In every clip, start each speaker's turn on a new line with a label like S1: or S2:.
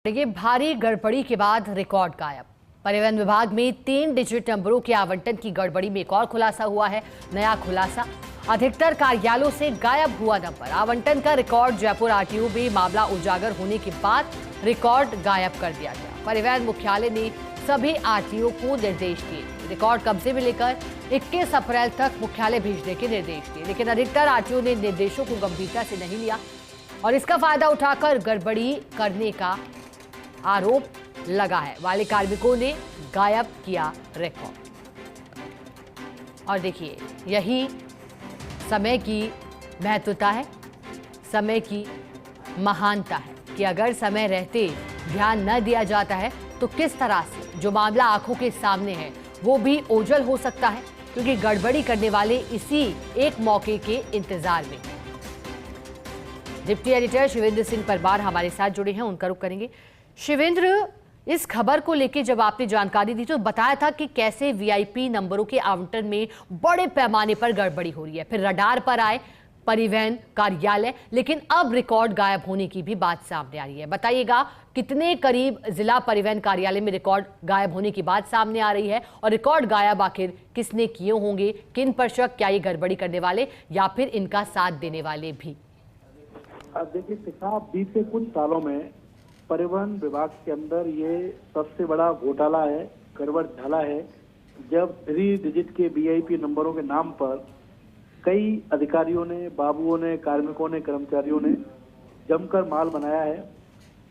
S1: ये भारी गड़बड़ी के बाद रिकॉर्ड गायब। परिवहन विभाग में 3 डिजिट नंबरों के आवंटन की गड़बड़ी में एक और खुलासा हुआ है। नया खुलासा, अधिकतर कार्यालयों से गायब हुआ नंबर। आवंटन का रिकॉर्ड जयपुर आरटीओ में मामला उजागर होने के बाद रिकॉर्ड गायब कर दिया गया। परिवहन मुख्यालय ने सभी आरटीओ को निर्देश दिए, रिकॉर्ड कब्जे में लेकर 21 अप्रैल तक मुख्यालय भेजने के निर्देश दिए, लेकिन अधिकतर आरटीओ ने निर्देशों को गंभीरता से नहीं लिया और इसका फायदा उठाकर गड़बड़ी करने का आरोप लगा है। वाले कार्मिकों ने गायब किया रिकॉर्ड। और देखिए, यही समय की महत्वता है, समय की महानता है कि अगर समय रहते ध्यान न दिया जाता है तो किस तरह से जो मामला आंखों के सामने है वो भी ओझल हो सकता है, क्योंकि गड़बड़ी करने वाले इसी एक मौके के इंतजार में। डिप्टी एडिटर शिवेंद्र सिंह परमार हमारे साथ जुड़े हैं, उनका रुख करेंगे। शिवेंद्र, इस खबर को लेकर जब आपने जानकारी दी तो बताया था कि कैसे वीआईपी नंबरों के आवंटन में बड़े पैमाने पर गड़बड़ी हो रही है, फिर रडार पर आए परिवहन कार्यालय, लेकिन अब रिकॉर्ड गायब होने की भी बात सामने आ रही है। बताइएगा, कितने करीब जिला परिवहन कार्यालय में रिकॉर्ड गायब होने की बात सामने आ रही है और रिकॉर्ड गायब आखिर किसने किए होंगे, किन पर शक, क्या ये गड़बड़ी करने वाले या फिर इनका साथ देने वाले भी?
S2: देखिए बीते कुछ सालों में परिवहन विभाग के अंदर ये सबसे बड़ा घोटाला है, गड़बड़ झाला है, जब 3 डिजिट के वीआईपी नंबरों के नाम पर कई अधिकारियों ने, बाबुओं ने, कार्मिकों ने, कर्मचारियों ने जमकर माल बनाया है।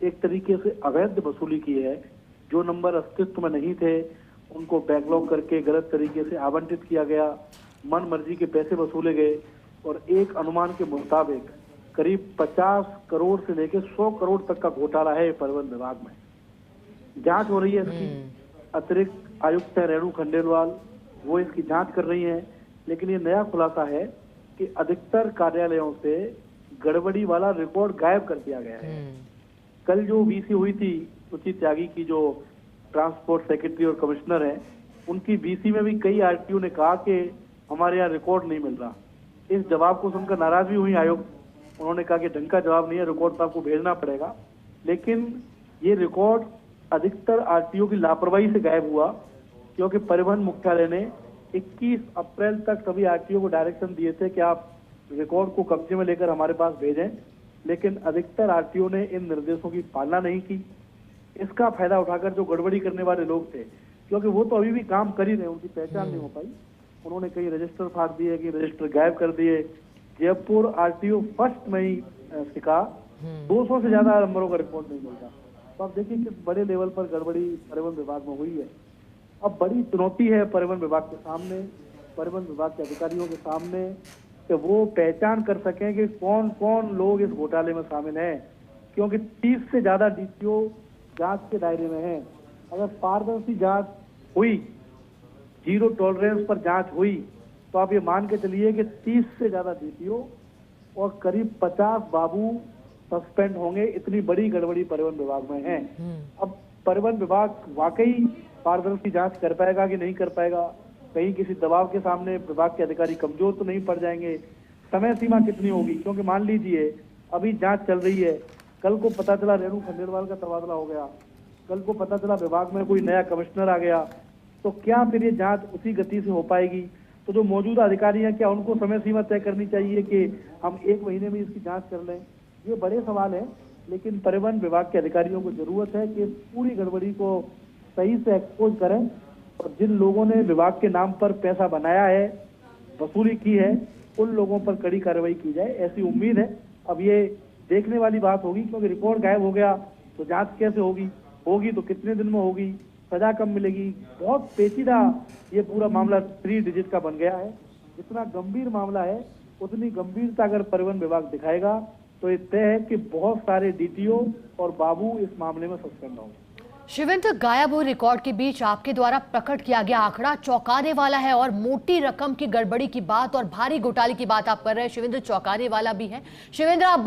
S2: एक तरीके से अवैध वसूली की है। जो नंबर अस्तित्व में नहीं थे उनको बैकलॉग करके गलत तरीके से आवंटित किया गया, मन मर्जी के पैसे वसूले गए और एक अनुमान के मुताबिक करीब 50 करोड़ से लेकर 100 करोड़ तक का घोटाला है परिवहन विभाग में। जांच हो रही है इसकी। अतिरिक्त आयुक्त है रेणु खंडेलवाल, वो इसकी जांच कर रही हैं, लेकिन ये नया खुलासा है कि अधिकतर कार्यालयों से गड़बड़ी वाला रिकॉर्ड गायब कर दिया गया है। कल जो वीसी हुई थी सुची त्यागी की, जो ट्रांसपोर्ट सेक्रेटरी और कमिश्नर है, उनकी वीसी में भी कई आरटीओ ने कहा कि हमारे यहाँ रिकॉर्ड नहीं मिल रहा। इस जवाब को सुनकर नाराज भी हुई आयुक्त। उन्होंने कहा कि ढंग का जवाब नहीं है, रिकॉर्ड तो आपको भेजना पड़ेगा। लेकिन ये रिकॉर्ड अधिकतर आरटीओ की लापरवाही से गायब हुआ, क्योंकि परिवहन मुख्यालय ने 21 अप्रैल तक सभी आरटीओ को डायरेक्शन दिए थे कि आप रिकॉर्ड को कब्जे में लेकर हमारे पास भेजें, लेकिन अधिकतर आरटीओ ने इन निर्देशों की पालना नहीं की। इसका फायदा उठाकर जो गड़बड़ी करने वाले लोग थे, क्योंकि वो तो अभी भी काम कर ही रहे, उनकी पहचान नहीं हो पाई, उन्होंने कई रजिस्टर फाड़ दिए, कि रजिस्टर गायब कर दिए। जयपुर आरटीओ फर्स्ट में ही सिका 200 से ज्यादा नंबरों का रिकॉर्ड नहीं मिलता। तो आप देखिए किस बड़े लेवल पर गड़बड़ी परिवहन विभाग में हुई है। अब बड़ी चुनौती है परिवहन विभाग के सामने, परिवहन विभाग के अधिकारियों के सामने, कि वो पहचान कर सकें कि कौन कौन लोग इस घोटाले में शामिल हैं, क्योंकि 30 से ज्यादा डीटीओ जांच के दायरे में हैं। अगर पारदर्शी जांच हुई, जीरो टॉलरेंस पर जांच हुई, तो आप ये मान के चलिए कि 30 से ज्यादा डीटीओ और करीब 50 बाबू सस्पेंड होंगे। इतनी बड़ी गड़बड़ी परिवहन विभाग में है। अब परिवहन विभाग वाकई पारदर्शी जांच कर पाएगा कि नहीं कर पाएगा, कहीं किसी दबाव के सामने विभाग के अधिकारी कमजोर तो नहीं पड़ जाएंगे, समय सीमा कितनी होगी, क्योंकि मान लीजिए अभी जांच चल रही है, कल को पता चला रेणु खंडेलवाल का तबादला हो गया, कल को पता चला विभाग में कोई नया कमिश्नर आ गया, तो क्या फिर ये जांच उसी गति से हो पाएगी? तो जो मौजूदा अधिकारी हैं, क्या उनको समय सीमा तय करनी चाहिए कि हम 1 महीने में इसकी जांच कर लें? ये बड़े सवाल हैं, लेकिन परिवहन विभाग के अधिकारियों को जरूरत है कि पूरी गड़बड़ी को सही से एक्सपोज करें और जिन लोगों ने विभाग के नाम पर पैसा बनाया है, वसूली की है, उन लोगों पर कड़ी कार्रवाई की जाए, ऐसी उम्मीद है। अब ये देखने वाली बात होगी, क्योंकि रिकॉर्ड गायब हो गया तो जांच कैसे होगी तो कितने दिन में होगी, सजा कब मिलेगी। बहुत पेचीदा ये पूरा मामला 3 डिजिट का बन गया है। जितना गंभीर मामला है, उतनी गंभीरता अगर परिवहन विभाग दिखाएगा तो ये तय है कि बहुत सारे डीटीओ और बाबू इस मामले में सस्पेंड होंगे।
S1: शिवेंद्र, गायब हुए रिकॉर्ड के बीच आपके द्वारा प्रकट किया गया आंकड़ा चौंकाने वाला है और मोटी रकम की गड़बड़ी की बात और भारी घोटाले की बात आप कर रहे हैं। शिवेंद्र, चौंकाने वाला भी है। शिवेंद्र, आप